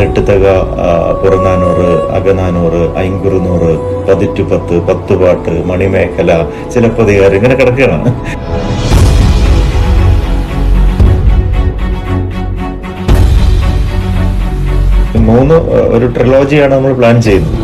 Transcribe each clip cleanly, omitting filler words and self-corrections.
എട്ടുതക, പുറനാനൂറ്, അകനാനൂറ്, ഐങ്കുറുനൂറ്, 10 പത്തുപാട്ട്, മണിമേഖല, ചിലപ്പതികാർ, ഇങ്ങനെ കിടക്കുകയാണ്. ഒരു ട്രിലോജിയാണ് നമ്മൾ പ്ലാൻ ചെയ്യുന്നത്.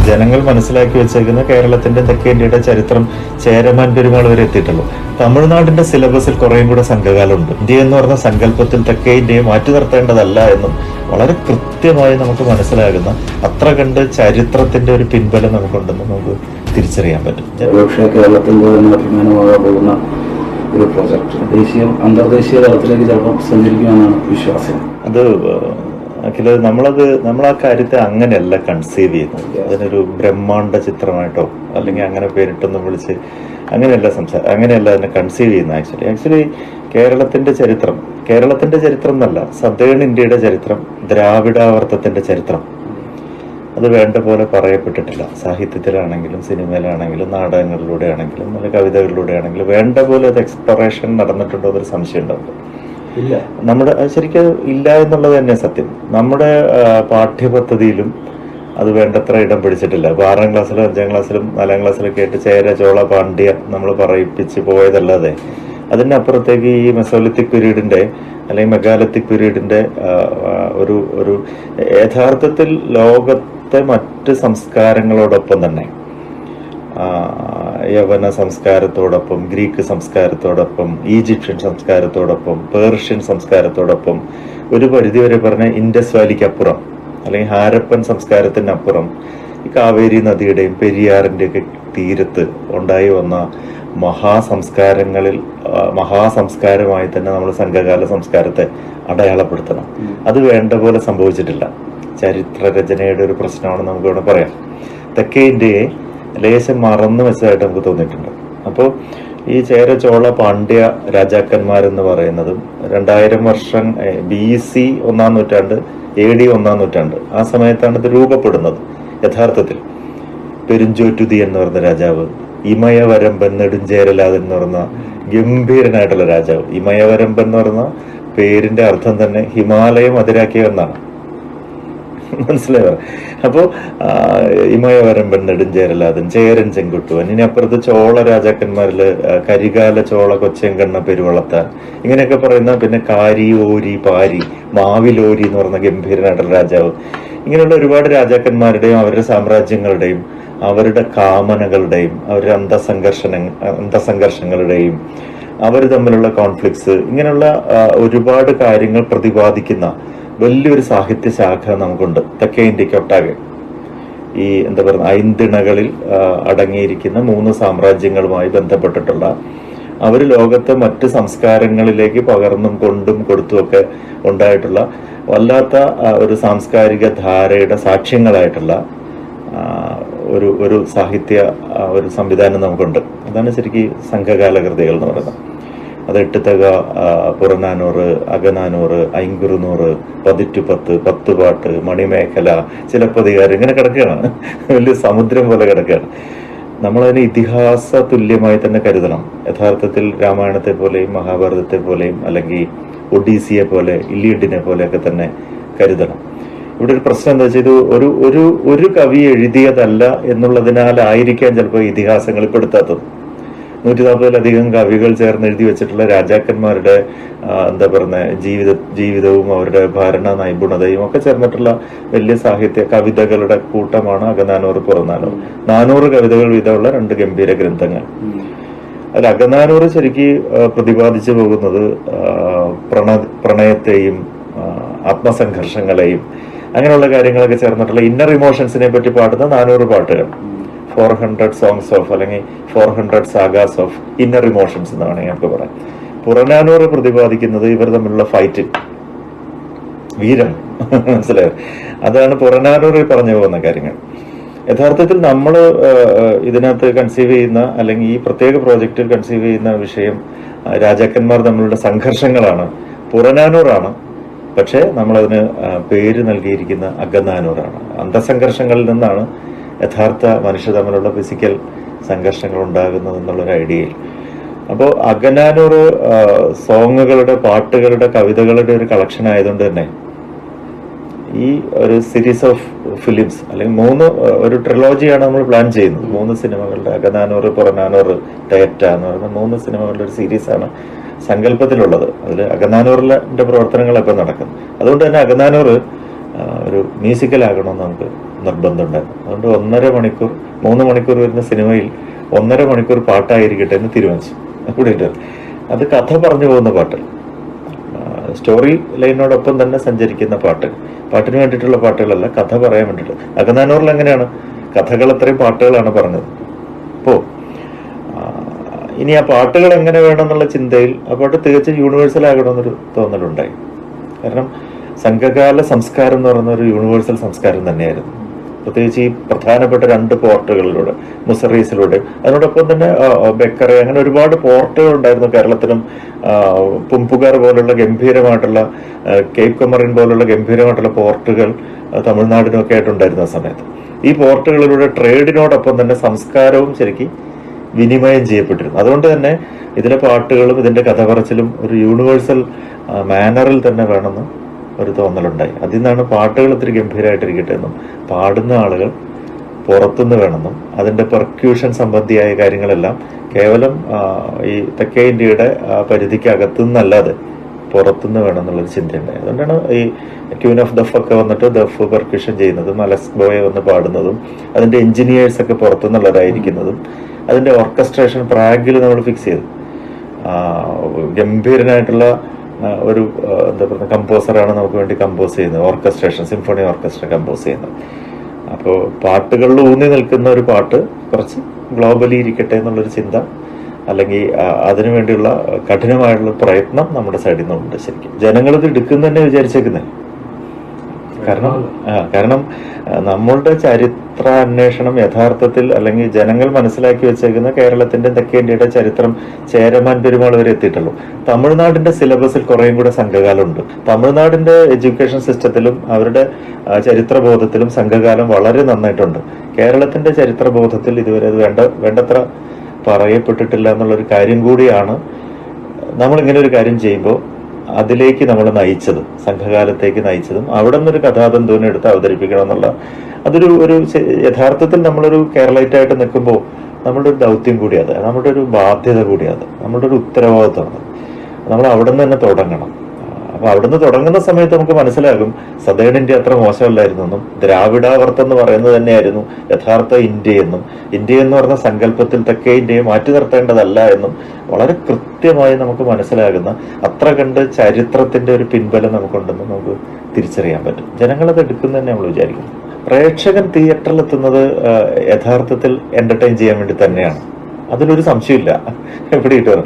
ജനങ്ങൾ മനസ്സിലാക്കി വെച്ചേക്കുന്ന കേരളത്തിന്റെ തെക്കേ ഇന്ത്യയുടെ ചരിത്രം ചേരമാൻ പെരുമാൾ വരെ എത്തിയിട്ടുള്ളൂ. തമിഴ്നാടിന്റെ സിലബസിൽ കുറേയും കൂടെ സംഘകാലമുണ്ട്. ഇന്ത്യ എന്ന് പറഞ്ഞ സങ്കല്പത്തിൽ തെക്കേ ഇന്ത്യയെ മാറ്റി നിർത്തേണ്ടതല്ല എന്നും വളരെ കൃത്യമായി നമുക്ക് മനസ്സിലാകുന്ന അത്ര കണ്ട് ചരിത്രത്തിന്റെ ഒരു പിൻബലം നമുക്കുണ്ടെന്ന് നമുക്ക് തിരിച്ചറിയാൻ പറ്റും. കേരളത്തിന്റെ തന്നെ അഭിമാനമാകാൻ പോകുന്ന ഒരു പ്രോജക്ട് അന്തർദേശീയ തലത്തിലേക്ക് ചിലപ്പോൾ സഞ്ചരിക്കുമെന്നാണ് വിശ്വാസം. അത് നമ്മൾ ആ കാര്യത്തെ അങ്ങനെയല്ല കൺസീവ് ചെയ്യുന്നത്. അതിനൊരു ബ്രഹ്മാണ്ഡ ചിത്രമായിട്ടോ അല്ലെങ്കിൽ അങ്ങനെ പേരിട്ടൊന്നും വിളിച്ച് അങ്ങനെയല്ല അതിനെ കൺസീവ് ചെയ്യുന്നത്. ആക്ച്വലി കേരളത്തിന്റെ ചരിത്രം എന്നല്ല, സദേൺ ഇന്ത്യയുടെ ചരിത്രം, ദ്രാവിഡാവർത്തത്തിന്റെ ചരിത്രം അത് വേണ്ട പോലെ പറയപ്പെട്ടിട്ടില്ല. സാഹിത്യത്തിലാണെങ്കിലും സിനിമയിലാണെങ്കിലും നാടകങ്ങളിലൂടെ ആണെങ്കിലും അല്ലെങ്കിൽ കവിതകളിലൂടെ ആണെങ്കിലും വേണ്ട പോലെ അത് എക്സ്പ്ലോറേഷൻ നടന്നിട്ടുണ്ടോ എന്നൊരു സംശയം ഉണ്ടാവും. ഇല്ല, നമ്മുടെ ശരിക്കും ഇല്ല എന്നുള്ളത് തന്നെ സത്യം. നമ്മുടെ പാഠ്യപദ്ധതിയിലും അത് വേണ്ടത്ര ഇടം പിടിച്ചിട്ടില്ല. ഇപ്പൊ 6ാം ക്ലാസ്സിലും 5ാം ക്ലാസ്സിലും 4ാം ക്ലാസ്സിലൊക്കെ ആയിട്ട് ചേര, ചോള, പാണ്ഡ്യ നമ്മൾ പറയിപ്പിച്ച് പോയതല്ലാതെ അതിൻ്റെ അപ്പുറത്തേക്ക് ഈ മെസോലിത്തിക് പീരീഡിന്റെ അല്ലെങ്കിൽ മെഗാലിത്തിക് പീരീഡിന്റെ ഒരു യഥാർത്ഥത്തിൽ ലോകത്തെ മറ്റ് സംസ്കാരങ്ങളോടൊപ്പം തന്നെ യവന സംസ്കാരത്തോടൊപ്പം, ഗ്രീക്ക് സംസ്കാരത്തോടൊപ്പം, ഈജിപ്ഷ്യൻ സംസ്കാരത്തോടൊപ്പം, പേർഷ്യൻ സംസ്കാരത്തോടൊപ്പം, ഒരു പരിധിവരെ പറഞ്ഞ ഇൻഡസ് വാലിക്ക് അപ്പുറം അല്ലെങ്കിൽ ഹാരപ്പൻ സംസ്കാരത്തിനപ്പുറം ഈ കാവേരി നദിയുടെയും പെരിയാറിന്റെ ഒക്കെ തീരത്ത് ഉണ്ടായി വന്ന മഹാസംസ്കാരമായി തന്നെ നമ്മൾ സംഘകാല സംസ്കാരത്തെ അടയാളപ്പെടുത്തണം. അത് വേണ്ട പോലെ സംഭവിച്ചിട്ടില്ല. ചരിത്ര രചനയുടെ ഒരു പ്രശ്നമാണ് നമുക്കിവിടെ പറയാം. തെക്കേ ഇന്ത്യയെ ലേശം മറന്നു വെച്ചതായിട്ട് നമുക്ക് തോന്നിയിട്ടുണ്ട്. അപ്പോൾ ഈ ചേര, ചോള, പാണ്ഡ്യ രാജാക്കന്മാരെന്ന് പറയുന്നതും 2000 വർഷം BC 1ാം നൂറ്റാണ്ട്, AD 1ാം നൂറ്റാണ്ട്, ആ സമയത്താണ് ഇത് രൂപപ്പെടുന്നത്. യഥാർത്ഥത്തിൽ പെരുഞ്ചോറ്റുതി എന്ന് പറയുന്ന രാജാവ്, ഇമയവരമ്പൻ നെടുഞ്ചേരലാതൻ എന്ന് പറയുന്ന ഗംഭീരനായിട്ടുള്ള രാജാവ്. ഇമയവരമ്പൻ എന്ന് പറയുന്ന പേരിന്റെ അർത്ഥം തന്നെ ഹിമാലയം അതിരാക്കിയവെന്നാണ്. മനസ്സിലായോ? അപ്പോ ഇമയവരമ്പൻ നെടുഞ്ചേരലാതൻ, ചേരൻ ചെങ്കുട്ടുവൻ, ഇനി അപ്പുറത്ത് ചോള രാജാക്കന്മാരില് കരികാല ചോള കൊച്ചെങ്കണ്ണ പെരുവളത്താൻ, ഇങ്ങനെയൊക്കെ പറയുന്ന, പിന്നെ കാരി, ഓരി, പാരി, മാവിലോരി എന്ന് പറയുന്ന ഗംഭീരനായിട്ടുള്ള രാജാവ്. ഇങ്ങനെയുള്ള ഒരുപാട് രാജാക്കന്മാരുടെയും അവരുടെ സാമ്രാജ്യങ്ങളുടെയും അവരുടെ കാമനകളുടെയും അവരുടെ അന്തസംഘർഷങ്ങളുടെയും അവർ തമ്മിലുള്ള കോൺഫ്ലിക്ട്സ്, ഇങ്ങനെയുള്ള ഒരുപാട് കാര്യങ്ങൾ പ്രതിപാദിക്കുന്ന വലിയൊരു സാഹിത്യ ശാഖ നമുക്കുണ്ട് തെക്കേ ഇന്ത്യക്കൊട്ടാകെ. ഈ എന്താ പറയുക, ഐന്തിണകളിൽ അടങ്ങിയിരിക്കുന്ന 3 സാമ്രാജ്യങ്ങളുമായി ബന്ധപ്പെട്ടിട്ടുള്ള, അവർ ലോകത്തെ മറ്റ് സംസ്കാരങ്ങളിലേക്ക് പകർന്നും കൊണ്ടും കൊടുത്തുമൊക്കെ ഉണ്ടായിട്ടുള്ള വല്ലാത്ത ഒരു സാംസ്കാരിക ധാരയുടെ സാക്ഷ്യങ്ങളായിട്ടുള്ള ഒരു സാഹിത്യ ഒരു സംവിധാനം നമുക്കുണ്ട്. അതാണ് ശരിക്കും സംഘകാല കൃതികൾ എന്ന് പറയുന്നത്. അത് എട്ടുതക, പുറനാനൂറ്, അകനാനൂറ്, ഐങ്കുറുനൂറ്, 10 പത്തുപാട്ട്, മണിമേഖല, ചിലപ്പതികാർ, ഇങ്ങനെ കിടക്കുകയാണ്. വലിയ സമുദ്രം പോലെ കിടക്കുകയാണ്. നമ്മളതിനെ ഇതിഹാസ തുല്യമായി തന്നെ കരുതണം. യഥാർത്ഥത്തിൽ രാമായണത്തെ പോലെയും മഹാഭാരതത്തെ പോലെയും അല്ലെങ്കിൽ ഒഡീസിയെ പോലെ, ഇലിയഡിനെ പോലെയൊക്കെ തന്നെ കരുതണം. ഇവിടെ ഒരു പ്രശ്നം എന്താ വെച്ചാൽ, ഇത് ഒരു കവി എഴുതിയതല്ല എന്നുള്ളതിനാലായിരിക്കാം ചിലപ്പോൾ ഇതിഹാസങ്ങൾ പെടുത്താത്തത്. 140-ലധികം കവികൾ ചേർന്ന് എഴുതി വെച്ചിട്ടുള്ള രാജാക്കന്മാരുടെ എന്താ പറയുന്ന ജീവിതവും അവരുടെ ഭരണ നൈപുണതയും ഒക്കെ ചേർന്നിട്ടുള്ള വലിയ സാഹിത്യ കവിതകളുടെ കൂട്ടമാണ് അകനാനൂറ്, പുറനാനൂറ്. 400 കവിതകൾ വീതമുള്ള 2 ഗംഭീര ഗ്രന്ഥങ്ങൾ. അതിൽ അകനാനൂറ് ശരിക്ക് പ്രതിപാദിച്ചു പോകുന്നത് പ്രണയത്തെയും ആത്മസംഘർഷങ്ങളെയും അങ്ങനെയുള്ള കാര്യങ്ങളൊക്കെ ചേർന്നിട്ടുള്ള ഇന്നർ ഇമോഷൻസിനെ പറ്റി പാടുന്ന 400 പാട്ടുകൾ. 400 സോങ്സ് ഓഫ് അല്ലെങ്കിൽ 400 സാഗാസ് ഓഫ് ഇന്നർ ഇമോഷൻസ് എന്ന് വേണമെങ്കിൽ നമുക്ക് പറയാം. പുറനാനൂറ് പ്രതിപാദിക്കുന്നത് ഇവർ തമ്മിലുള്ള ഫൈറ്റ്, വീരം. മനസ്സിലായോ? അതാണ് പുറനാനൂറിൽ പറഞ്ഞു പോകുന്ന കാര്യങ്ങൾ. യഥാർത്ഥത്തിൽ നമ്മൾ ഇതിനകത്ത് കൺസീവ് ചെയ്യുന്ന അല്ലെങ്കിൽ ഈ പ്രത്യേക പ്രോജക്റ്റിൽ കൺസീവ് ചെയ്യുന്ന വിഷയം രാജാക്കന്മാർ തമ്മിലുള്ള സംഘർഷങ്ങളാണ്, പുറനാനൂറാണ്. പക്ഷേ നമ്മളതിന് പേര് നൽകിയിരിക്കുന്ന അകനാനൂറാണ്. അന്തസംഘർഷങ്ങളിൽ നിന്നാണ് യഥാർത്ഥ മനുഷ്യ തമ്മിലുള്ള ഫിസിക്കൽ സംഘർഷങ്ങൾ ഉണ്ടാകുന്നത് എന്നുള്ളൊരു ഐഡിയയിൽ അപ്പോൾ അകനാനൂർ സോങ്ങുകളുടെ, പാട്ടുകളുടെ, കവിതകളുടെ ഒരു കളക്ഷൻ ആയതുകൊണ്ട് തന്നെ ഈ ഒരു സീരീസ് ഓഫ് ഫിലിംസ് അല്ലെങ്കിൽ ഒരു ട്രിലോജിയാണ് നമ്മൾ പ്ലാൻ ചെയ്യുന്നത്. 3 സിനിമകളുടെ, അകനാനൂർ, പുറനാനൂർ, ഡയറ്റ എന്ന് പറയുന്ന 3 സിനിമകളുടെ ഒരു സീരീസാണ് സങ്കല്പത്തിലുള്ളത്. അതിൽ അകനാനൂറിന്റെ പ്രവർത്തനങ്ങൾ ഇപ്പം നടക്കുന്നു. അതുകൊണ്ട് തന്നെ അകനാനൂർ ഒരു മ്യൂസിക്കൽ ആകണമെന്ന് നമുക്ക് നിർബന്ധമുണ്ടായിരുന്നു. അതുകൊണ്ട് 1.5 മണിക്കൂർ 3 മണിക്കൂർ വരുന്ന സിനിമയിൽ 1.5 മണിക്കൂർ പാട്ടായിരിക്കട്ടെ എന്ന് തീരുമാനിച്ചു. കൂടിയിട്ട് അത് കഥ പറഞ്ഞു പോകുന്ന പാട്ട്, സ്റ്റോറി ലൈനോടൊപ്പം തന്നെ സഞ്ചരിക്കുന്ന പാട്ടിന് വേണ്ടിയിട്ടുള്ള പാട്ടുകളല്ല, കഥ പറയാൻ വേണ്ടിയിട്ട്. അകനാനൂറിൽ എങ്ങനെയാണ് കഥകൾ, അത്രയും പാട്ടുകളാണ് പറഞ്ഞത്. അപ്പോ ഇനി ആ പാട്ടുകൾ എങ്ങനെ വേണം എന്നുള്ള ചിന്തയിൽ ആ പാട്ട് തികച്ചും യൂണിവേഴ്സൽ ആകണമെന്നൊരു തോന്നലുണ്ടായി. കാരണം സംഘകാല സംസ്കാരം എന്ന് പറയുന്ന ഒരു യൂണിവേഴ്സൽ സംസ്കാരം തന്നെയായിരുന്നു. പ്രത്യേകിച്ച് ഈ പ്രധാനപ്പെട്ട 2 പോർട്ടുകളിലൂടെ, മുസറീസിലൂടെ, അതിനോടൊപ്പം തന്നെ ബെക്കറെ, അങ്ങനെ ഒരുപാട് പോർട്ടുകൾ ഉണ്ടായിരുന്നു കേരളത്തിലും. പുംപുകാർ പോലുള്ള ഗംഭീരമായിട്ടുള്ള, കേപ്പ് കൊമറിൻ പോലുള്ള ഗംഭീരമായിട്ടുള്ള പോർട്ടുകൾ തമിഴ്നാടിനും ഒക്കെ ആയിട്ടുണ്ടായിരുന്ന സമയത്ത് ഈ പോർട്ടുകളിലൂടെ ട്രേഡിനോടൊപ്പം തന്നെ സംസ്കാരവും ശരിക്കും വിനിമയം ചെയ്യപ്പെട്ടിരുന്നു. അതുകൊണ്ട് തന്നെ ഇതിലെ പാട്ടുകളും ഇതിന്റെ കഥ പറച്ചിലും ഒരു യൂണിവേഴ്സൽ മാനറിൽ തന്നെ വേണമെന്ന് ഒരു തോന്നലുണ്ടായി. അതിൽ നിന്നാണ് പാട്ടുകൾ ഇത്തിരി ഗംഭീരമായിട്ടിരിക്കട്ടെ എന്നും പാടുന്ന ആളുകൾ പുറത്തുനിന്ന് വേണമെന്നും അതിന്റെ പെർക്യൂഷൻ സംബന്ധിയായ കാര്യങ്ങളെല്ലാം കേവലം ഈ തെക്കേ ഇന്ത്യയുടെ പരിധിക്ക് അകത്തുനിന്നല്ലാതെ പുറത്തുനിന്ന് വേണം എന്നുള്ളൊരു ചിന്തയുണ്ടായി. അതുകൊണ്ടാണ് ഈ ക്യൂൻ ഓഫ് ദഫ് ഒക്കെ വന്നിട്ട് ദഫ് പെർക്യൂഷൻ ചെയ്യുന്നതും, അലക്സ് ബോയ് വന്ന് പാടുന്നതും, അതിന്റെ എഞ്ചിനീയേഴ്സ് ഒക്കെ പുറത്തുനിന്നുള്ളതായിരിക്കുന്നതും, അതിന്റെ ഓർക്കസ്ട്രേഷൻ പ്രാഗിൽ നമ്മൾ ഫിക്സ് ചെയ്തു. ഗംഭീരനായിട്ടുള്ള ഒരു എന്താ പറയുക കമ്പോസറാണ് നമുക്ക് വേണ്ടി കമ്പോസ് ചെയ്യുന്നത്, ഓർക്കസ്ട്രേഷൻ, സിംഫണി ഓർക്കസ്ട്ര കമ്പോസ് ചെയ്യുന്നത്. അപ്പോൾ പാട്ടുകളിൽ ഊന്നി നിൽക്കുന്ന ഒരു പാട്ട് കുറച്ച് ഗ്ലോബലി ഇരിക്കട്ടെ എന്നുള്ളൊരു ചിന്ത, അല്ലെങ്കിൽ അതിനുവേണ്ടിയുള്ള കഠിനമായിട്ടുള്ള പ്രയത്നം നമ്മുടെ സൈഡിൽ നിന്നുണ്ട്. ശരിക്കും ജനങ്ങളിത് എടുക്കുന്ന തന്നെ വിചാരിച്ചേക്കുന്നത്. കാരണം നമ്മളുടെ ചരിത്ര അന്വേഷണം യഥാർത്ഥത്തിൽ, അല്ലെങ്കിൽ ജനങ്ങൾ മനസ്സിലാക്കി വെച്ചേക്കുന്ന കേരളത്തിന്റെ തെക്കേ ഇന്ത്യയുടെ ചരിത്രം ചേരമാൻ പെരുമാൾ വരെ എത്തിയിട്ടുള്ളൂ. തമിഴ്നാടിന്റെ സിലബസിൽ കുറേയും കൂടെ സംഘകാലമുണ്ട്. തമിഴ്നാടിന്റെ എഡ്യൂക്കേഷൻ സിസ്റ്റത്തിലും അവരുടെ ചരിത്രബോധത്തിലും സംഘകാലം വളരെ നന്നായിട്ടുണ്ട്. കേരളത്തിന്റെ ചരിത്രബോധത്തിൽ ഇതുവരെ അത് വേണ്ടത്ര പറയപ്പെട്ടിട്ടില്ല എന്നുള്ളൊരു കാര്യം കൂടിയാണ് നമ്മളിങ്ങനെ ഒരു കാര്യം ചെയ്യുമ്പോൾ അതിലേക്ക് നമ്മൾ നയിച്ചതും, സംഘകാലത്തേക്ക് നയിച്ചതും. അവിടെ നിന്നൊരു കഥാതന്തുവിനെ എടുത്ത് അവതരിപ്പിക്കണം എന്നുള്ള ഒരു യഥാർത്ഥത്തിൽ നമ്മളൊരു കേരളൈറ്റായിട്ട് നിൽക്കുമ്പോൾ നമ്മളുടെ ഒരു ദൗത്യം കൂടിയത്, നമ്മുടെ ഒരു ബാധ്യത കൂടിയത്, നമ്മുടെ ഒരു ഉത്തരവാദിത്വമാണ്. നമ്മൾ അവിടെ നിന്ന് തന്നെ തുടങ്ങണം. അപ്പൊ അവിടുന്ന് തുടങ്ങുന്ന സമയത്ത് നമുക്ക് മനസ്സിലാകും സദേൺ ഇന്ത്യ അത്ര മോശമല്ലായിരുന്നു എന്നും, ദ്രാവിഡാവർത്തം എന്ന് പറയുന്നത് തന്നെയായിരുന്നു യഥാർത്ഥ ഇന്ത്യ എന്നും, ഇന്ത്യ എന്ന് പറഞ്ഞ സങ്കല്പത്തിൽ തെക്കേ ഇന്ത്യയെ മാറ്റി നിർത്തേണ്ടതല്ല എന്നും വളരെ കൃത്യമായി നമുക്ക് മനസ്സിലാകുന്ന, അത്ര കണ്ട് ചരിത്രത്തിന്റെ ഒരു പിൻബലം നമുക്കുണ്ടെന്ന് നമുക്ക് തിരിച്ചറിയാൻ പറ്റും. ജനങ്ങളത് എടുക്കുന്ന തന്നെ നമ്മൾ വിചാരിക്കുന്നു. പ്രേക്ഷകൻ തിയേറ്ററിൽ എത്തുന്നത് യഥാർത്ഥത്തിൽ എന്റർടൈൻ ചെയ്യാൻ വേണ്ടി തന്നെയാണ്, അതിലൊരു സംശയമില്ല. എവിടെ കിട്ടും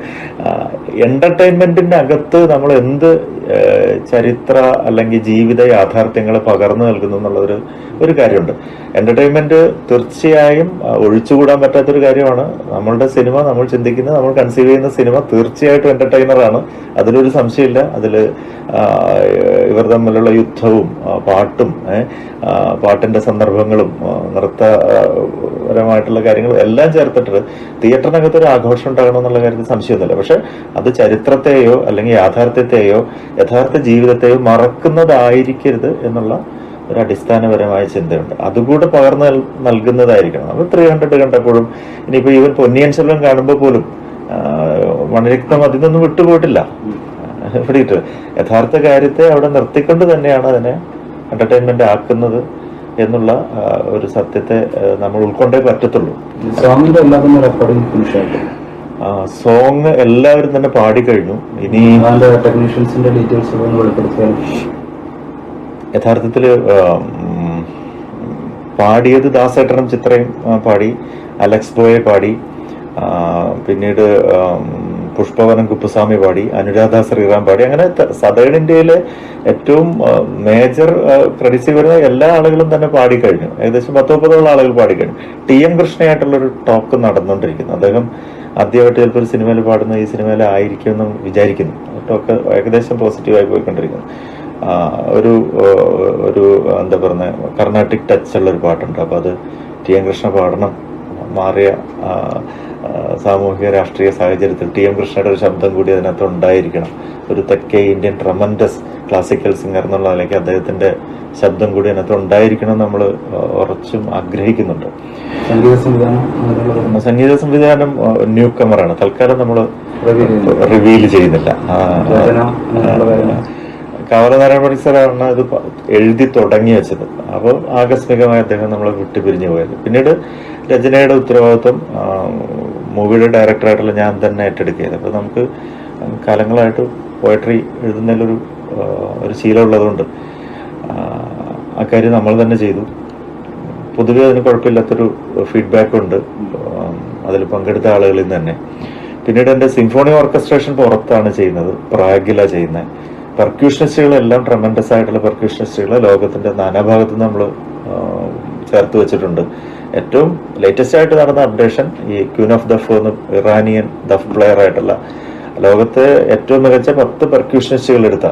എന്റർടൈൻമെന്റിന്റെ അകത്ത് നമ്മൾ എന്ത് ചരിത്ര അല്ലെങ്കിൽ ജീവിത യാഥാർത്ഥ്യങ്ങൾ പകർന്നു നൽകുന്നു എന്നുള്ളൊരു കാര്യമുണ്ട്. എന്റർടൈൻമെന്റ് തീർച്ചയായും ഒഴിച്ചുകൂടാൻ പറ്റാത്തൊരു കാര്യമാണ്. നമ്മളുടെ സിനിമ, നമ്മൾ ചിന്തിക്കുന്ന, നമ്മൾ കൺസീവ് ചെയ്യുന്ന സിനിമ തീർച്ചയായിട്ടും എന്റർടൈനറാണ്, അതിലൊരു സംശയമില്ല. അതിൽ ഇവർ തമ്മിലുള്ള യുദ്ധവും പാട്ടും പാട്ടിന്റെ സന്ദർഭങ്ങളും നൃത്തപരമായിട്ടുള്ള കാര്യങ്ങളും എല്ലാം ചേർത്തിട്ട് തിയേറ്ററിനകത്ത് ഒരു ആഘോഷം ഉണ്ടാകണം എന്നുള്ള കാര്യത്തിൽ സംശയമൊന്നുമില്ല. പക്ഷെ അത് ചരിത്രത്തെയോ അല്ലെങ്കിൽ യാഥാർത്ഥ്യത്തെയോ യഥാർത്ഥ ജീവിതത്തെയോ മറക്കുന്നതായിരിക്കരുത് എന്നുള്ള ഒരു അടിസ്ഥാനപരമായ ചിന്തയുണ്ട്. അതുകൂടെ പകർന്ന് നൽകുന്നതായിരിക്കണം. നമ്മൾ 300 കണ്ടപ്പോഴും, ഇനിയിപ്പോ ഈവൻ പൊന്നിയൻ സെൽവൻ കാണുമ്പോൾ പോലും മണിരത്നം അതിൽ നിന്നും വിട്ടുപോയിട്ടില്ല. പിടിയിട്ട് യഥാർത്ഥ കാര്യത്തെ അവിടെ നിർത്തിക്കൊണ്ട് തന്നെയാണ് അതിനെ എന്റർടൈൻമെന്റ് ആക്കുന്നത് എന്നുള്ള ഒരു സത്യത്തെ നമ്മൾ ഉൾക്കൊണ്ടേ പറ്റത്തുള്ളൂ. സോങ് എല്ലാവരും തന്നെ പാടിക്കഴിഞ്ഞു. ഇനി ടെക്നീഷ്യൻസിന്റെ ഡീറ്റെയിൽസ് യഥാർത്ഥത്തില് പാടിയത് ദാസേട്ടനും ചിത്രയും പാടി, അലക്സ് ബോയെ പാടി, പിന്നീട് പുഷ്പവനം കുപ്പുസ്വാമി പാടി, അനുരാധ ശ്രീറാം പാടി. അങ്ങനെ സദേൺ ഇന്ത്യയിലെ ഏറ്റവും മേജർ ക്രെഡിറ്റ്സ് വരുന്ന എല്ലാ ആളുകളും തന്നെ പാടിക്കഴിഞ്ഞു. ഏകദേശം 10-30 ആളുകൾ പാടിക്കഴിഞ്ഞു. TM കൃഷ്ണയായിട്ടുള്ളൊരു ടോക്ക് നടന്നുകൊണ്ടിരിക്കുന്നു. അദ്ദേഹം ആദ്യമായിട്ട് ചിലപ്പോൾ ഒരു സിനിമയിൽ പാടുന്ന ഈ സിനിമയിൽ ആയിരിക്കുമെന്ന് വിചാരിക്കുന്നു. ടോക്ക് ഏകദേശം പോസിറ്റീവായി പോയിക്കൊണ്ടിരിക്കുന്നു. ഒരു എന്താ പറയുക, കർണാട്ടിക് ടച്ച് ഉള്ള ഒരു പാട്ടുണ്ട്. അപ്പൊ അത് TM കൃഷ്ണ പാടണം, മാറിയ സാമൂഹിക രാഷ്ട്രീയ സാഹചര്യത്തിൽ ടി എം കൃഷ്ണയുടെ ഒരു ശബ്ദം കൂടി അതിനകത്ത് ഉണ്ടായിരിക്കണം. ഒരു തെക്കേ ഇന്ത്യൻ ട്രമൻഡസ് ക്ലാസിക്കൽ സിംഗർ എന്നുള്ള നിലയ്ക്ക് അദ്ദേഹത്തിന്റെ ശബ്ദം കൂടി അതിനകത്ത് ഉണ്ടായിരിക്കണം നമ്മൾ ഉറച്ചും ആഗ്രഹിക്കുന്നുണ്ട്. സംഗീത സംവിധാനം ന്യൂ കമറാണ്, തൽക്കാലം നമ്മൾ റിവീൽ ചെയ്യുന്നില്ല. കാവലനാരായണ പണിക്കറാണ് ഇത് എഴുതി തുടങ്ങി വെച്ചത്. അപ്പോൾ ആകസ്മികമായി അദ്ദേഹം നമ്മളെ വിട്ടുപിരിഞ്ഞു പോയത്. പിന്നീട് രചനയുടെ ഉത്തരവാദിത്വം മൂവിയുടെ ഡയറക്ടറായിട്ടുള്ള ഞാൻ തന്നെ ഏറ്റെടുക്കുകയത്. അപ്പോൾ നമുക്ക് കാലങ്ങളായിട്ട് പോയട്രി എഴുതുന്നതിലൊരു ശീലമുള്ളതുകൊണ്ട് അക്കാര്യം നമ്മൾ തന്നെ ചെയ്തു. പൊതുവെ അതിന് കുഴപ്പമില്ലാത്തൊരു ഫീഡ്ബാക്ക് ഉണ്ട് അതിൽ പങ്കെടുത്ത ആളുകളിൽ നിന്ന് തന്നെ. പിന്നീട് എൻ്റെ സിംഫോണി ഓർക്കസ്ട്രേഷൻ പുറത്താണ് ചെയ്യുന്നത്, പ്രാഗിലാണ് ചെയ്യുന്നത്. പെർക്യൂഷനിസ്റ്റുകളെല്ലാം ട്രമൻഡസ് ആയിട്ടുള്ള പെർക്യൂഷനിസ്റ്റുകളെ ലോകത്തിന്റെ നാനാഭാഗത്ത് നിന്ന് നമ്മൾ ചേർത്ത് വെച്ചിട്ടുണ്ട്. ഏറ്റവും ലേറ്റസ്റ്റ് ആയിട്ട് നടന്ന അപ്ഡേഷൻ ഈ ക്യൂൻ ഓഫ് ദഫ് എന്ന് ഇറാനിയൻ ദഫ് പ്ലെയർ ആയിട്ടുള്ള ലോകത്തെ ഏറ്റവും മികച്ച 10 പെർക്യൂഷനിസ്റ്റുകൾ എടുത്ത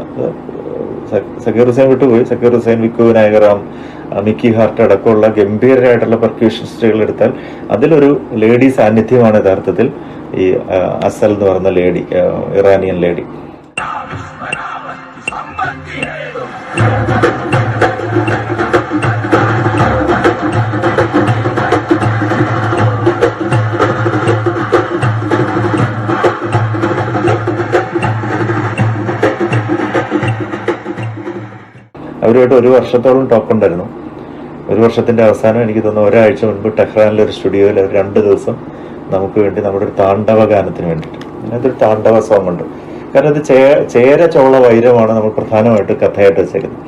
സക്കീർ ഹുസൈൻ വിട്ടുപോയി, സക്കീർ ഹുസൈൻ, വിക്കു വിനായകറാം, മിക്കി ഹാർട്ട് അടക്കമുള്ള ഗംഭീരരായിട്ടുള്ള പെർക്യൂഷനിസ്റ്റുകൾ എടുത്താൽ അതിലൊരു ലേഡി സാന്നിധ്യമാണ് യഥാർത്ഥത്തിൽ ഈ അസൽ എന്ന് പറയുന്ന ലേഡി, ഇറാനിയൻ ലേഡി. അവരുമായിട്ട് 1 വർഷത്തോളം ടോക്ക് ഉണ്ടായിരുന്നു. 1 വർഷത്തിന്റെ അവസാനം എനിക്ക് തോന്നുന്നു ഒരാഴ്ച മുൻപ് ടെഹ്റാനിലെ ഒരു സ്റ്റുഡിയോയിൽ അവർ 2 ദിവസം നമുക്ക് വേണ്ടി നമ്മുടെ ഒരു താണ്ഡവ ഗാനത്തിന് വേണ്ടിയിട്ട്, അതിനകത്തൊരു താണ്ഡവ സോങ് ഉണ്ട്. കാരണം ഇത് ചേര ചോള വൈരമാണ് നമ്മൾ പ്രധാനമായിട്ട് കഥയായിട്ട് വെച്ചേക്കുന്നത്.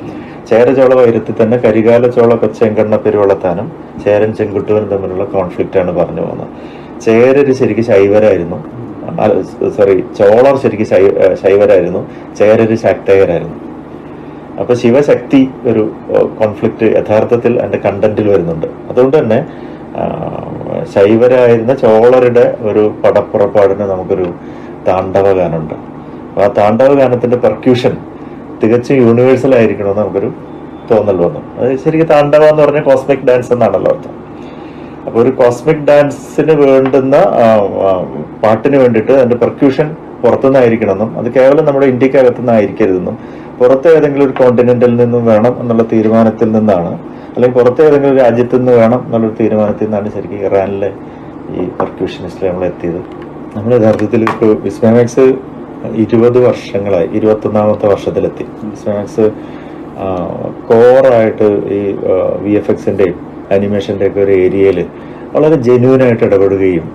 ചേര ചോള വൈരത്തിൽ തന്നെ കരികാല ചോള കൊച്ചെങ്കണ്ണ പെരുവളത്താനും ചേരൻ ചെങ്കുട്ടുവനും തമ്മിലുള്ള കോൺഫ്ലിക്റ്റ് ആണ് പറഞ്ഞു പോകുന്നത്. ചേരര് ശരിക്കും ശൈവരായിരുന്നു, ചോളർ ശരിക്കും ശൈവരായിരുന്നു, ചേരര് ശാക്തേയരായിരുന്നു. അപ്പൊ ശിവശക്തി ഒരു കോൺഫ്ലിക്റ്റ് യഥാർത്ഥത്തിൽ അതിന്റെ കണ്ടന്റിൽ വരുന്നുണ്ട്. അതുകൊണ്ട് തന്നെ ശൈവരായിരുന്ന ചോളരുടെ ഒരു പടപ്പുറപ്പാടിന് നമുക്കൊരു താണ്ഡവ ഗാനമുണ്ട്. അപ്പൊ ആ താണ്ഡവ ഗാനത്തിന്റെ പെർക്യൂഷൻ തികച്ചും യൂണിവേഴ്സൽ ആയിരിക്കണമെന്ന് നമുക്കൊരു തോന്നൽ വന്നു. അത് ശരിക്കും താണ്ഡവ എന്ന് പറഞ്ഞാൽ കോസ്മിക് ഡാൻസ് എന്നാണല്ലോ അർത്ഥം. അപ്പൊ ഒരു കോസ്മിക് ഡാൻസിന് വേണ്ടുന്ന പാട്ടിന് വേണ്ടിയിട്ട് അതിന്റെ പെർക്യൂഷൻ പുറത്തുനിന്നായിരിക്കണമെന്നും അത് കേവലം നമ്മുടെ ഇന്ത്യക്കകത്തുനിന്ന് ആയിരിക്കരുതെന്നും പുറത്തെ ഏതെങ്കിലും ഒരു കോണ്ടിനെന്റിൽ നിന്നും വേണം എന്നുള്ള തീരുമാനത്തിൽ നിന്നാണ്, അല്ലെങ്കിൽ പുറത്തെ ഏതെങ്കിലും ഒരു രാജ്യത്തു നിന്ന് വേണം എന്നുള്ളൊരു തീരുമാനത്തിൽ നിന്നാണ് ശരിക്കും ഇറാനിലെ ഈ പെർക്യൂഷനിസ്റ്റിൽ നമ്മൾ എത്തിയത്. നമ്മൾ യഥാർത്ഥത്തിൽ ഇപ്പോൾ വിസ്മയമാക്സ് 20 വർഷങ്ങളായി, 21ാമത്തെ വർഷത്തിലെത്തി. വിസ്മയമാക്സ് കോറായിട്ട് ഈ VFXന്റെയും അനിമേഷന്റെ ഒക്കെ ഒരു ഏരിയയിൽ വളരെ ജെന്യൂനായിട്ട് ഇടപെടുകയും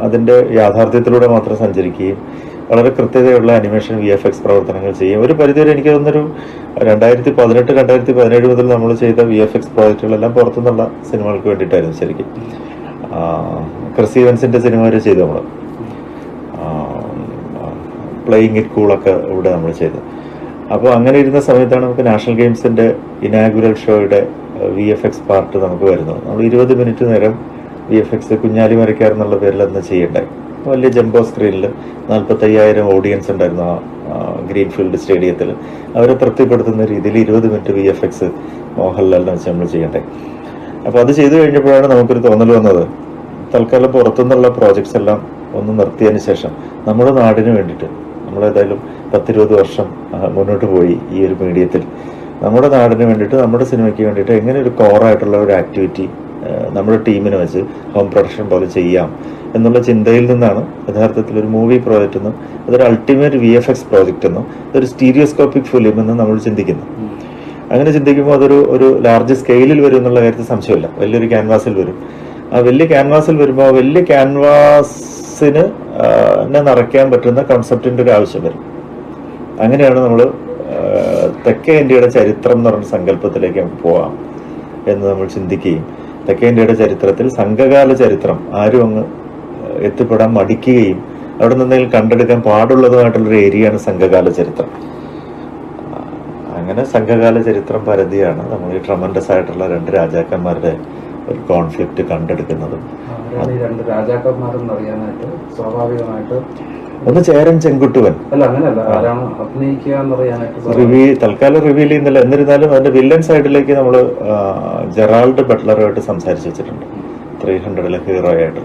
അതിന്റെ യാഥാർത്ഥ്യത്തിലൂടെ മാത്രം സഞ്ചരിക്കുകയും വളരെ കൃത്യതയുള്ള അനിമേഷൻ VFX പ്രവർത്തനങ്ങൾ ചെയ്യും. ഒരു പരിധിവരെ എനിക്ക് തോന്നുന്നൊരു 2018-2017 മുതൽ നമ്മൾ ചെയ്ത VFX പ്രോജക്റ്റുകളെല്ലാം പുറത്തുനിന്നുള്ള സിനിമകൾക്ക് വേണ്ടിയിട്ടായിരുന്നു. ശരിക്കും ക്രിസ് ഈവൻസിന്റെ സിനിമ വരെ ചെയ്തു നമ്മൾ. പ്ലേയിങ് ഇറ്റ് കൂളൊക്കെ ഇവിടെ നമ്മൾ ചെയ്തു. അപ്പോൾ അങ്ങനെ ഇരുന്ന സമയത്താണ് നമുക്ക് നാഷണൽ ഗെയിംസിന്റെ ഇനാഗുറൽ ഷോയുടെ VFX പാർട്ട് നമുക്ക് വരുന്നത്. നമ്മൾ 20 മിനിറ്റ് നേരം VFX കുഞ്ഞാലി മരക്കാർ എന്നുള്ള പേരിൽ അന്ന് ചെയ്യണ്ടായി. വലിയ ജംബോ സ്ക്രീനിൽ 45,000 ഓഡിയൻസ് ഉണ്ടായിരുന്നു ആ ഗ്രീൻഫീൽഡ് സ്റ്റേഡിയത്തിൽ. അവരെ തൃപ്തിപ്പെടുത്തുന്ന രീതിയിൽ 20 മിനിറ്റ് VFX മോഹൻലാലിനെ വെച്ച് നമ്മൾ ചെയ്യണ്ടേ. അപ്പോൾ അത് ചെയ്തു കഴിഞ്ഞപ്പോഴാണ് നമുക്കൊരു തോന്നൽ വന്നത്, തൽക്കാലം പുറത്തുനിന്നുള്ള പ്രോജക്ട്സ് എല്ലാം ഒന്ന് നിർത്തിയതിന് ശേഷം നമ്മുടെ നാടിന് വേണ്ടിയിട്ട്, നമ്മളേതായാലും 10-20 വർഷം മുന്നോട്ട് പോയി ഈ ഒരു മീഡിയത്തിൽ, നമ്മുടെ നാടിന് വേണ്ടിയിട്ട്, നമ്മുടെ സിനിമയ്ക്ക് വേണ്ടിയിട്ട് എങ്ങനെ ഒരു കോറായിട്ടുള്ള ഒരു ആക്ടിവിറ്റി നമ്മുടെ ടീമിനെ വെച്ച് ഹോം പ്രൊഡക്ഷൻ പോലെ ചെയ്യാം എന്നുള്ള ചിന്തയിൽ നിന്നാണ് യഥാർത്ഥത്തിൽ ഒരു മൂവി പ്രോജക്റ്റ് എന്നും അതൊരു അൾട്ടിമേറ്റ് VFX പ്രോജക്റ്റ് എന്നും അതൊരു സ്റ്റീരിയോസ്കോപ്പിക് ഫിലിം എന്നും നമ്മൾ ചിന്തിക്കുന്നു. അങ്ങനെ ചിന്തിക്കുമ്പോൾ അതൊരു ലാർജ് സ്കെയിലിൽ വരും എന്നുള്ള കാര്യത്തിൽ സംശയമില്ല. വലിയൊരു ക്യാൻവാസിൽ വരും. ആ വലിയ ക്യാൻവാസിൽ വരുമ്പോൾ വലിയ ക്യാൻവാസിന് നിറയ്ക്കാൻ പറ്റുന്ന കൺസെപ്റ്റിന്റെ ഒരു ആവശ്യം വരും. അങ്ങനെയാണ് നമ്മൾ തെക്കേ ഇന്ത്യയുടെ ചരിത്രം എന്ന് പറയുന്ന സങ്കല്പത്തിലേക്ക് നമുക്ക് പോവാം എന്ന് നമ്മൾ ചിന്തിക്കുകയും തെക്കേ ഇന്ത്യയുടെ ചരിത്രത്തിൽ സംഘകാല ചരിത്രം ആരും അങ്ങ് എത്തിപ്പെടാൻ മടിക്കുകയും അവിടെ നിന്നെങ്കിലും കണ്ടെടുക്കാൻ പാടുള്ളതുമായിട്ടുള്ളൊരു ഏരിയയാണ് സംഘകാല ചരിത്രം. അങ്ങനെ സംഘകാല ചരിത്രം പരതിയാണ് നമ്മൾ ഈ ട്രമൻഡസ് ആയിട്ടുള്ള 2 രാജാക്കന്മാരുടെ ഒരു കോൺഫ്ലിക്റ്റ് കണ്ടെടുക്കുന്നത്. ഒന്ന് ചേരൻ ചെങ്കുട്ടുവൻ. തൽക്കാലം റിവീൽ ചെയ്യുന്നില്ല. എന്നിരുന്നാലും അതിന്റെ വില്ലൻ സൈഡിലേക്ക് നമ്മൾ ജെറാൾഡ് ബട്ട്ലറുമായിട്ട് സംസാരിച്ച് വെച്ചിട്ടുണ്ട്. 300 ഹീറോ ആയിട്ട്.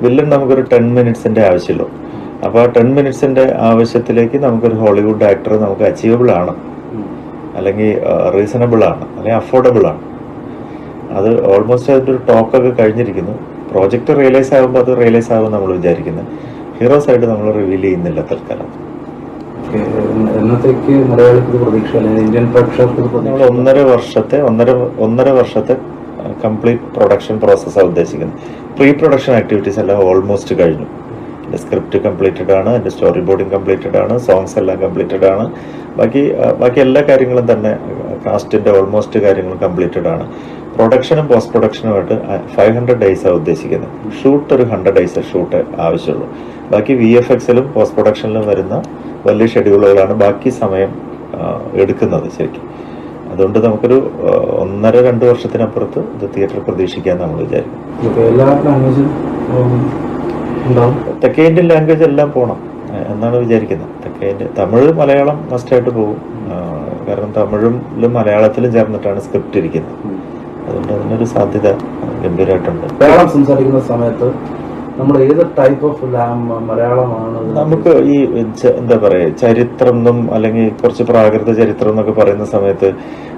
വില്ലൻ നമുക്കൊരു 10 മിനിറ്റ്സിന്റെ ആവശ്യമുള്ളൂ. അപ്പോൾ ആ 10 മിനിറ്റ്സിന്റെ ആവശ്യത്തിലേക്ക് നമുക്കൊരു ഹോളിവുഡ് ആക്ടർ നമുക്ക് അച്ചീവബിൾ ആണ്, അല്ലെങ്കിൽ റീസണബിൾ ആണ്, അല്ലെങ്കിൽ അഫോർഡബിൾ ആണ്. അത് ഓൾമോസ്റ്റ് അതിൻ്റെ ഒരു ടോക്കൊക്കെ കഴിഞ്ഞിരിക്കുന്നു. പ്രോജക്റ്റ് റിയലൈസ് ആകുമ്പോൾ അത് റിയലൈസ് ആകും നമ്മൾ വിചാരിക്കുന്നത്. ഹീറോസ് ആയിട്ട് നമ്മൾ റിവീൽ ചെയ്യുന്നില്ല തൽക്കാലം. എന്നത്തേക്ക് മലയാളിക്ക് പ്രതീക്ഷ, അല്ലെങ്കിൽ ഇന്ത്യൻ പ്രേക്ഷകർക്ക് നമ്മൾ ഒന്നര വർഷത്തെ കംപ്ലീറ്റ് പ്രൊഡക്ഷൻ പ്രോസസ്സാണ് ഉദ്ദേശിക്കുന്നത്. പ്രീ പ്രൊഡക്ഷൻ ആക്ടിവിറ്റീസ് എല്ലാം ഓൾമോസ്റ്റ് കഴിഞ്ഞു. എൻ്റെ സ്ക്രിപ്റ്റ് കംപ്ലീറ്റഡ് ആണ്, എൻ്റെ സ്റ്റോറി ബോർഡിങ് കംപ്ലീറ്റഡ് ആണ്, സോങ്സ് എല്ലാം കംപ്ലീറ്റഡ് ആണ്. ബാക്കി എല്ലാ കാര്യങ്ങളും തന്നെ കാസ്റ്റിൻ്റെ ഓൾമോസ്റ്റ് കാര്യങ്ങളും കംപ്ലീറ്റഡ് ആണ്. പ്രൊഡക്ഷനും പോസ്റ്റ് പ്രൊഡക്ഷനുമായിട്ട് 500 ഡേയ്സാണ് ഉദ്ദേശിക്കുന്നത്. ഷൂട്ട് ഒരു 100 ഡേയ്സ് ഷൂട്ട് ആവശ്യമുള്ളൂ. ബാക്കി VFXലും പോസ്റ്റ് പ്രൊഡക്ഷനിലും വരുന്ന വലിയ ഷെഡ്യൂളുകളാണ് ബാക്കി സമയം എടുക്കുന്നത് ശരിക്കും. അതുകൊണ്ട് നമുക്കൊരു 1.5-2 വർഷത്തിനപ്പുറത്ത് ഇത് തിയേറ്റർ പ്രതീക്ഷിക്കാൻ നമ്മൾ വിചാരിക്കും. എല്ലാ ലാംഗ്വേജും തെക്കേ ഇന്ത്യൻ ലാംഗ്വേജ് എല്ലാം പോകണം എന്നാണ് വിചാരിക്കുന്നത്. തെക്കേ ഇന്ത്യ, തമിഴ് മലയാളം മസ്റ്റായിട്ട് പോകും. കാരണം തമിഴിലും മലയാളത്തിലും ചേർന്നിട്ടാണ് സ്ക്രിപ്റ്റ് ഇരിക്കുന്നത്. അതുകൊണ്ട് അതിനൊരു സാധ്യത ഗംഭീരമായിട്ടുണ്ട്. മലയാളം സംസാരിക്കുന്ന സമയത്ത് നമ്മൾ ഏത് ടൈപ്പ് ഓഫ് മലയാളമാണ് നമുക്ക് ഈ എന്താ പറയുക, ചരിത്രം എന്നും അല്ലെങ്കിൽ കുറച്ച് പ്രാകൃത ചരിത്രം എന്നൊക്കെ പറയുന്ന സമയത്ത്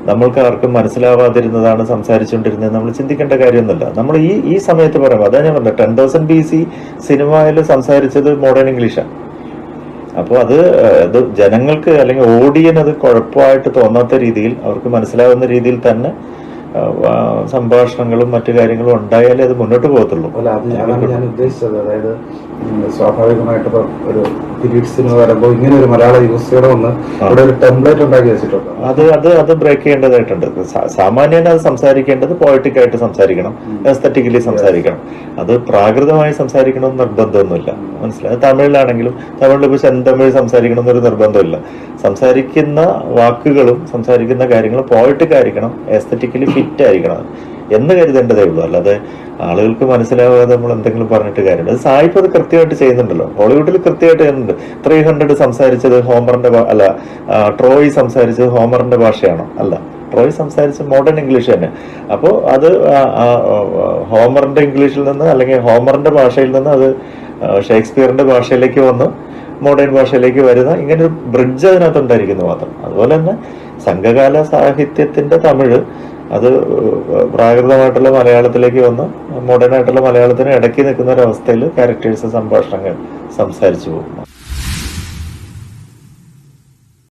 നമ്മൾക്ക് ആർക്കും മനസ്സിലാവാതിരുന്നതാണ് സംസാരിച്ചുകൊണ്ടിരുന്നത് നമ്മൾ ചിന്തിക്കേണ്ട കാര്യമൊന്നുമില്ല. നമ്മൾ ഈ സമയത്ത് പറയുമ്പോൾ അതാ ഞാൻ പറഞ്ഞത് 10,000 BC സിനിമയിൽ സംസാരിച്ചത് മോഡേൺ ഇംഗ്ലീഷാണ്. അപ്പോൾ അത് ജനങ്ങൾക്ക് അല്ലെങ്കിൽ ഓഡിയൻ അത് കുഴപ്പമായിട്ട് തോന്നാത്ത രീതിയിൽ, അവർക്ക് മനസ്സിലാവുന്ന രീതിയിൽ തന്നെ സംഭാഷണങ്ങളും മറ്റു കാര്യങ്ങളും ഉണ്ടായാലേ അത് മുന്നോട്ട് പോകത്തുള്ളൂ. അല്ല, അത് ഞാൻ ഉദ്ദേശിച്ചത്. അതായത് സ്വാഭാവികമായിട്ട് ഒരു പീരീഡ് സിനിമ വരുമ്പോൾ ഇങ്ങനെ ഒരു മലയാളം യൂസ് ചെയ്യണമെന്ന് ഇവിടെ ഒരു ടെംപ്ലേറ്റ് ഉണ്ടാക്കി വെച്ചിട്ടുണ്ട്. അത് ബ്രേക്ക് ചെയ്യേണ്ടതായിട്ടുണ്ട്. സാമാന്യന അത് സംസാരിക്കേണ്ടത് പോയറ്റിക് ആയിട്ട് സംസാരിക്കണം, എസ്തറ്റിക്കലി സംസാരിക്കണം. അത് പ്രാകൃതമായി സംസാരിക്കണമെന്ന് നിർബന്ധമൊന്നുമില്ല. മനസ്സിലായി. തമിഴിലാണെങ്കിലും തമിഴിൽ ഇപ്പോൾ ചെന്തമിഴ് സംസാരിക്കണം എന്നൊരു നിർബന്ധമില്ല. സംസാരിക്കുന്ന വാക്കുകളും സംസാരിക്കുന്ന കാര്യങ്ങളും പോയറ്റിക് ആയിരിക്കണം, എസ്തറ്റിക്കലി ഫിറ്റ് ആയിരിക്കണം എന്ന് കരുതേണ്ടതേ ഉള്ളൂ. അല്ലാതെ ആളുകൾക്ക് മനസ്സിലാവാതെ നമ്മൾ എന്തെങ്കിലും പറഞ്ഞിട്ട് കാര്യമുണ്ട്. അത് സായിപ്പ് അത് കൃത്യമായിട്ട് ചെയ്യുന്നുണ്ടല്ലോ. ഹോളിവുഡിൽ കൃത്യമായിട്ട് ചെയ്യുന്നുണ്ട്. 300 സംസാരിച്ചത് ഹോമറിന്റെ ട്രോയ് സംസാരിച്ചത് ഹോമറിന്റെ ഭാഷയാണോ? അല്ല, ട്രോയ് സംസാരിച്ചത് മോഡേൺ ഇംഗ്ലീഷ് തന്നെ. അപ്പോൾ അത് ഹോമറിന്റെ ഇംഗ്ലീഷിൽ നിന്ന് അല്ലെങ്കിൽ ഹോമറിന്റെ ഭാഷയിൽ നിന്ന് അത് ഷേക്സ്പിയറിന്റെ ഭാഷയിലേക്ക് വന്ന് മോഡേൺ ഭാഷയിലേക്ക് വരുന്ന ഇങ്ങനെ ഒരു ബ്രിഡ്ജ് അതിനകത്തുണ്ടായിരിക്കുന്നു മാത്രം. അതുപോലെ തന്നെ സംഘകാല സാഹിത്യത്തിന്റെ തമിഴ് അത് പ്രാകൃതമായിട്ടുള്ള മലയാളത്തിലേക്ക് വന്ന് മോഡേൺ ആയിട്ടുള്ള മലയാളത്തിന് ഇടയ്ക്ക് നിൽക്കുന്ന ഒരവസ്ഥയിൽ ക്യാരക്ടേഴ്സ് സംഭാഷണങ്ങൾ സംസാരിച്ചു പോകും.